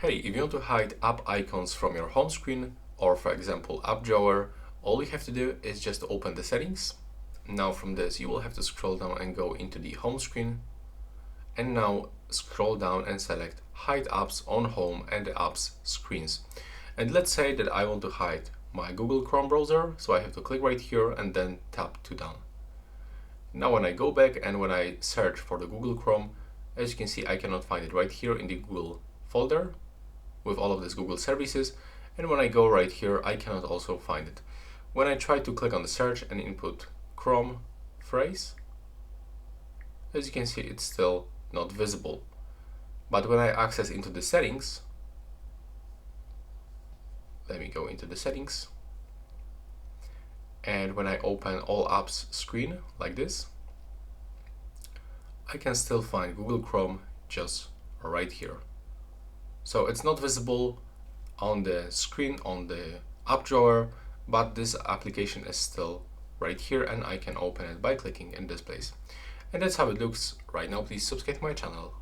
Hey, if you want to hide app icons from your home screen, or for example app drawer, all you have to do is just open the settings. Now from this you will have to scroll down and go into the home screen, and now scroll down and select hide apps on home and the apps screens. And let's say that I want to hide my Google Chrome browser, so I have to click right here and then tap to done. Now when I go back and when I search for the Google Chrome, as you can see I cannot find it right here in the Google folder with all of these Google services, and when I go right here I cannot also find it. When I try to click on the search and input Chrome phrase, as you can see it's still not visible. But when I access into the settings, let me go into the settings, and when I open all apps screen like this, I can still find Google Chrome just right here. So it's not visible on the screen on the app drawer, but this application is still right here and I can open it by clicking in this place. And that's how it looks right now. Please subscribe to my channel.